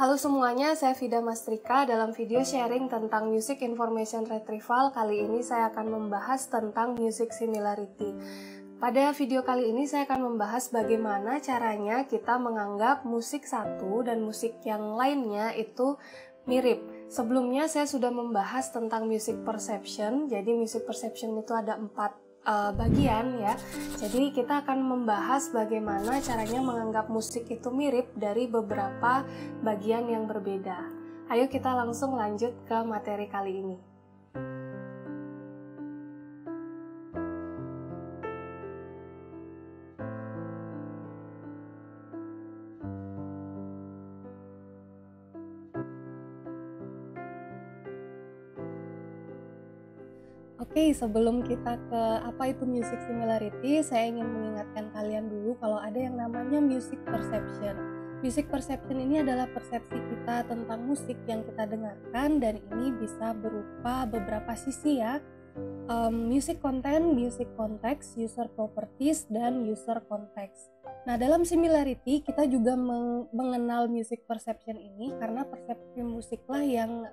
Halo semuanya, saya Vida Mastrika. Dalam video sharing tentang Music Information Retrieval, kali ini saya akan membahas tentang Music Similarity. Pada video kali ini saya akan membahas bagaimana caranya kita menganggap musik satu dan musik yang lainnya itu mirip. Sebelumnya saya sudah membahas tentang music perception. Jadi music perception itu ada 4 bagian ya. Jadi kita akan membahas bagaimana caranya menganggap musik itu mirip dari beberapa bagian yang berbeda. Ayo kita langsung lanjut ke materi kali ini. Oke, sebelum kita ke apa itu music similarity, saya ingin mengingatkan kalian dulu kalau ada yang namanya music perception. Music perception ini adalah persepsi kita tentang musik yang kita dengarkan, dan ini bisa berupa beberapa sisi ya. Music content, music context, user properties, dan user context. Nah, dalam similarity kita juga mengenal music perception ini karena persepsi musiklah yang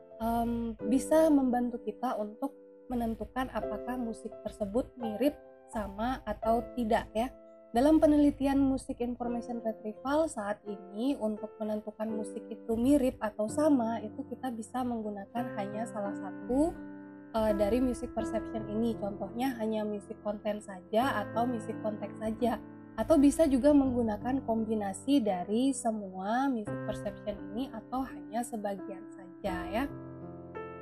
bisa membantu kita untuk menentukan apakah musik tersebut mirip, sama, atau tidak ya. Dalam penelitian Music Information Retrieval saat ini, untuk menentukan musik itu mirip atau sama, itu kita bisa menggunakan hanya salah satu dari music perception ini. Contohnya hanya music content saja atau music context saja. Atau bisa juga menggunakan kombinasi dari semua music perception ini atau hanya sebagian saja ya.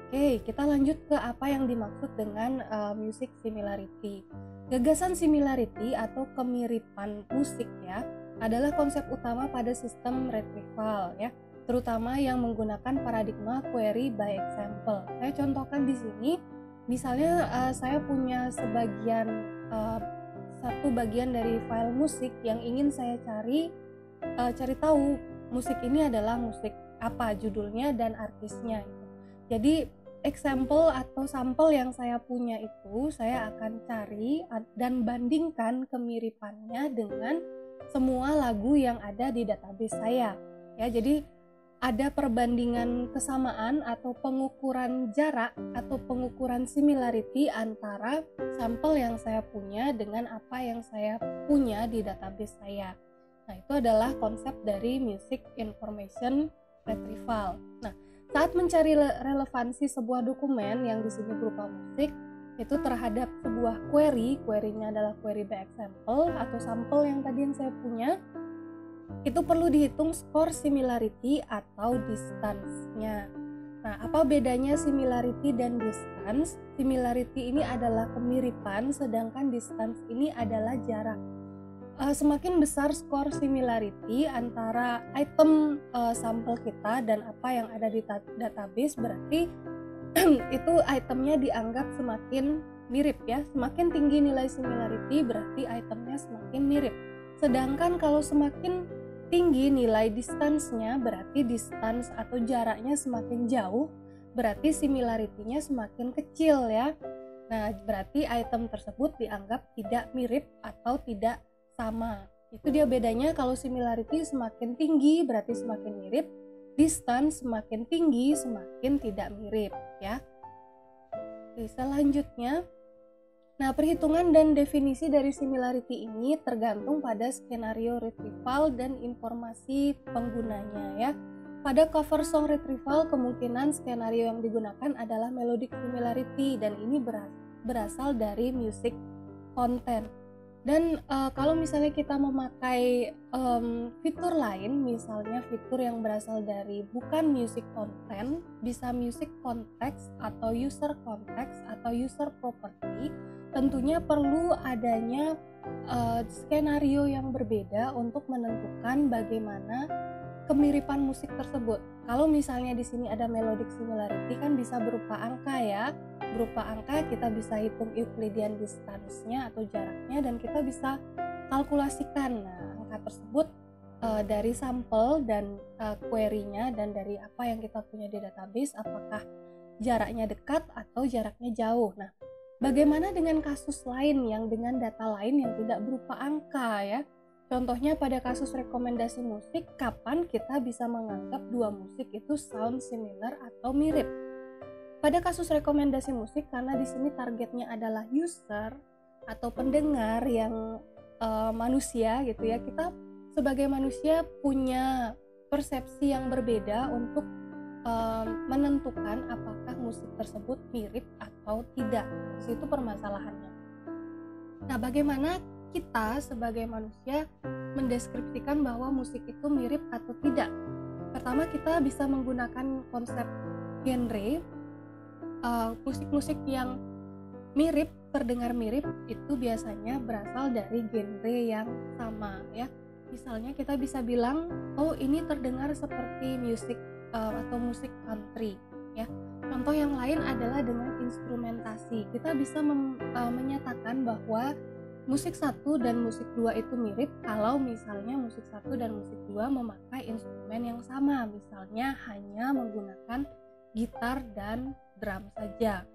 Oke, kita lanjut ke apa yang dimaksud dengan music similarity. Gagasan similarity atau kemiripan musik ya adalah konsep utama pada sistem retrieval ya, terutama yang menggunakan paradigma query by example. Saya contohkan di sini, misalnya saya punya satu bagian dari file musik yang ingin saya cari tahu musik ini adalah musik apa, judulnya dan artisnya. Jadi example atau sampel yang saya punya itu saya akan cari dan bandingkan kemiripannya dengan semua lagu yang ada di database saya. Ya, jadi ada perbandingan kesamaan atau pengukuran jarak atau pengukuran similarity antara sampel yang saya punya dengan apa yang saya punya di database saya. Nah, itu adalah konsep dari Music Information Retrieval. Nah, saat mencari relevansi sebuah dokumen yang di sini berupa musik itu terhadap sebuah query-nya adalah query by example atau sampel yang tadi yang saya punya, itu perlu dihitung skor similarity atau distance-nya. Nah, apa bedanya similarity dan distance? Similarity ini adalah kemiripan, sedangkan distance ini adalah jarak. Semakin besar skor similarity antara item sampel kita dan apa yang ada di database, berarti itu itemnya dianggap semakin mirip ya. Semakin tinggi nilai similarity berarti itemnya semakin mirip. Sedangkan kalau semakin tinggi nilai distance-nya, berarti distance atau jaraknya semakin jauh, berarti similarity-nya semakin kecil ya. Nah, berarti item tersebut dianggap tidak mirip atau tidak sama. Itu dia bedanya. Kalau similarity semakin tinggi berarti semakin mirip, distance semakin tinggi semakin tidak mirip ya. Oke, selanjutnya, nah perhitungan dan definisi dari similarity ini tergantung pada skenario retrieval dan informasi penggunanya ya. Pada cover song retrieval kemungkinan skenario yang digunakan adalah melodic similarity, dan ini berasal dari music content. Dan kalau misalnya kita memakai fitur lain, misalnya fitur yang berasal dari bukan music content, bisa music context atau user context atau user property, tentunya perlu adanya skenario yang berbeda untuk menentukan bagaimana kemiripan musik tersebut. Kalau misalnya di sini ada melodic similarity kan bisa berupa angka ya. Berupa angka kita bisa hitung Euclidean distance-nya atau jaraknya, dan kita bisa kalkulasikan angka tersebut dari sampel dan query-nya dan dari apa yang kita punya di database, apakah jaraknya dekat atau jaraknya jauh. Nah, bagaimana dengan kasus lain yang dengan data lain yang tidak berupa angka ya? Contohnya pada kasus rekomendasi musik, kapan kita bisa menganggap dua musik itu sound similar atau mirip? Pada kasus rekomendasi musik, karena di sini targetnya adalah user atau pendengar yang manusia gitu ya, kita sebagai manusia punya persepsi yang berbeda untuk menentukan apakah musik tersebut mirip atau tidak. Di situ permasalahannya. Nah, bagaimana kita sebagai manusia mendeskripsikan bahwa musik itu mirip atau tidak? Pertama, kita bisa menggunakan konsep genre. Musik-musik yang mirip, terdengar mirip, itu biasanya berasal dari genre yang sama ya. Misalnya kita bisa bilang, oh ini terdengar seperti musik atau musik country ya. Contoh yang lain adalah dengan instrumentasi. Kita bisa menyatakan bahwa musik 1 dan musik 2 itu mirip kalau misalnya musik 1 dan musik 2 memakai instrumen yang sama, misalnya hanya menggunakan gitar dan drum saja.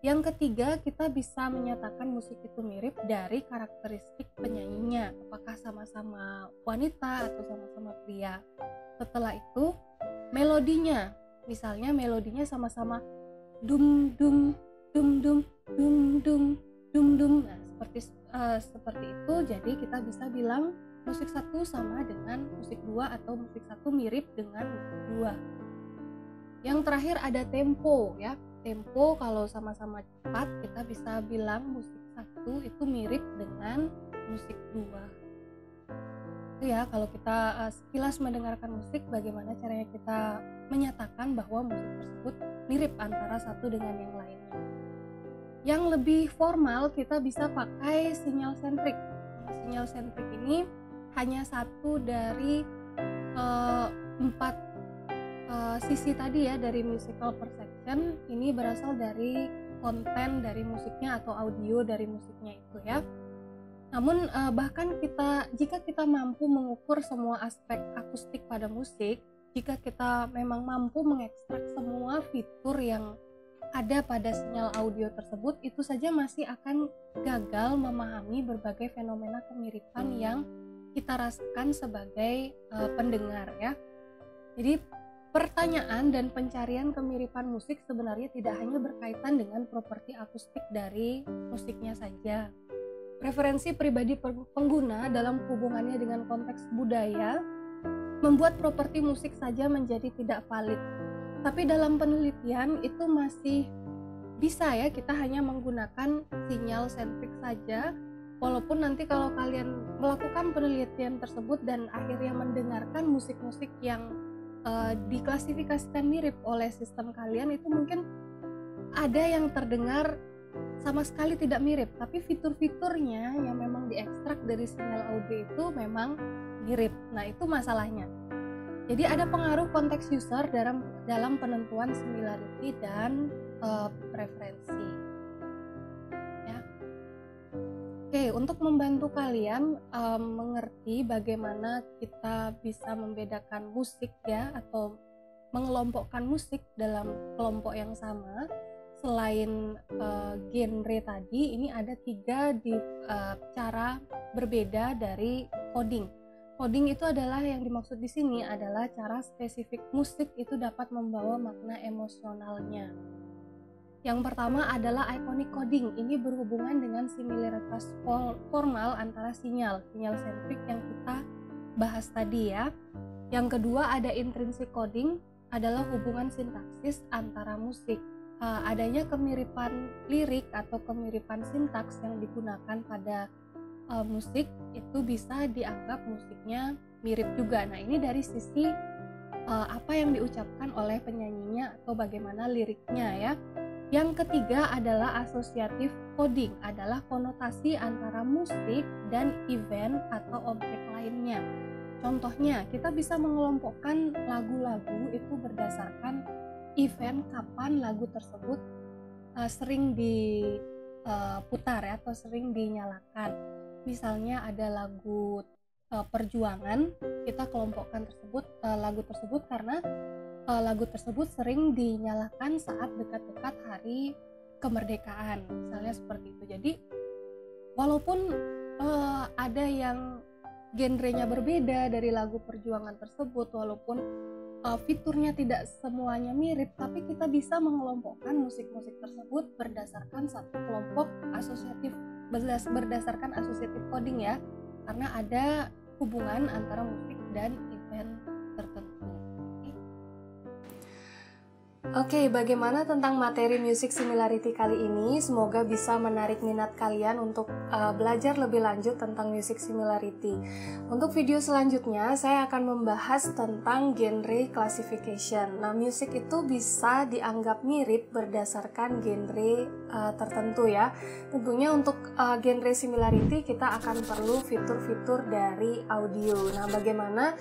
Yang ketiga, kita bisa menyatakan musik itu mirip dari karakteristik penyanyinya, apakah sama-sama wanita atau sama-sama pria. Setelah itu, melodinya, misalnya melodinya sama-sama dum dum dum dum dum dum dum dum. Nah, seperti itu, jadi kita bisa bilang musik 1 sama dengan musik 2 atau musik 1 mirip dengan musik 2. Yang terakhir ada tempo ya. Tempo kalau sama-sama cepat, kita bisa bilang musik 1 itu mirip dengan musik 2. Itu ya, kalau kita sekilas mendengarkan musik, bagaimana caranya kita menyatakan bahwa musik tersebut mirip antara satu dengan yang lainnya. Yang lebih formal, kita bisa pakai sinyal sentrik. Sinyal sentrik ini hanya satu dari 4 sisi tadi ya, dari musical perception. Ini berasal dari konten dari musiknya atau audio dari musiknya itu ya. Namun bahkan jika kita mampu mengukur semua aspek akustik pada musik, jika kita memang mampu mengekstrak semua fitur yang ada pada sinyal audio tersebut, itu saja masih akan gagal memahami berbagai fenomena kemiripan yang kita rasakan sebagai pendengar ya. Jadi pertanyaan dan pencarian kemiripan musik sebenarnya tidak hanya berkaitan dengan properti akustik dari musiknya saja. Preferensi pribadi pengguna dalam hubungannya dengan konteks budaya membuat properti musik saja menjadi tidak valid. Tapi dalam penelitian itu masih bisa ya, kita hanya menggunakan sinyal sentrik saja. Walaupun nanti kalau kalian melakukan penelitian tersebut dan akhirnya mendengarkan musik-musik yang diklasifikasikan mirip oleh sistem kalian, itu mungkin ada yang terdengar sama sekali tidak mirip, tapi fitur-fiturnya yang memang diekstrak dari sinyal audio itu memang mirip. Nah, itu masalahnya. Jadi ada pengaruh konteks user dalam penentuan similarity dan preferensi. Oke, untuk membantu kalian mengerti bagaimana kita bisa membedakan musik ya, atau mengelompokkan musik dalam kelompok yang sama, selain genre tadi, ini ada 3 cara berbeda dari coding. Coding itu adalah, yang dimaksud di sini adalah cara spesifik musik itu dapat membawa makna emosionalnya. Yang pertama adalah iconic coding. Ini berhubungan dengan similaritas formal antara sinyal sentrik yang kita bahas tadi ya. Yang kedua ada intrinsic coding, adalah hubungan sintaksis antara musik. Adanya kemiripan lirik atau kemiripan sintaks yang digunakan pada musik itu bisa dianggap musiknya mirip juga. Nah, ini dari sisi apa yang diucapkan oleh penyanyinya atau bagaimana liriknya ya. Yang ketiga adalah associative coding, adalah konotasi antara musik dan event atau objek lainnya. Contohnya, kita bisa mengelompokkan lagu-lagu itu berdasarkan event, kapan lagu tersebut sering diputar ya, atau sering dinyalakan. Misalnya ada lagu perjuangan, kita kelompokkan lagu tersebut karena lagu tersebut sering dinyalakan saat dekat-dekat hari kemerdekaan, misalnya seperti itu. Jadi walaupun ada yang genrenya berbeda dari lagu perjuangan tersebut, walaupun fiturnya tidak semuanya mirip, tapi kita bisa mengelompokkan musik-musik tersebut berdasarkan satu kelompok asosiatif, berdasarkan associative coding ya, karena ada hubungan antara musik dan event tertentu. Oke, bagaimana tentang materi music similarity kali ini? Semoga bisa menarik minat kalian untuk belajar lebih lanjut tentang music similarity. Untuk video selanjutnya, saya akan membahas tentang genre classification. Nah, musik itu bisa dianggap mirip berdasarkan genre tertentu ya. Tentunya untuk genre similarity kita akan perlu fitur-fitur dari audio. Nah, bagaimana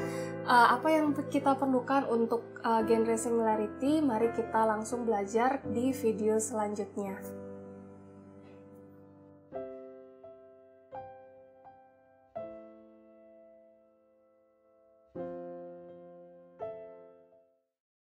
apa yang kita perlukan untuk genre similarity? Mari kita langsung belajar di video selanjutnya.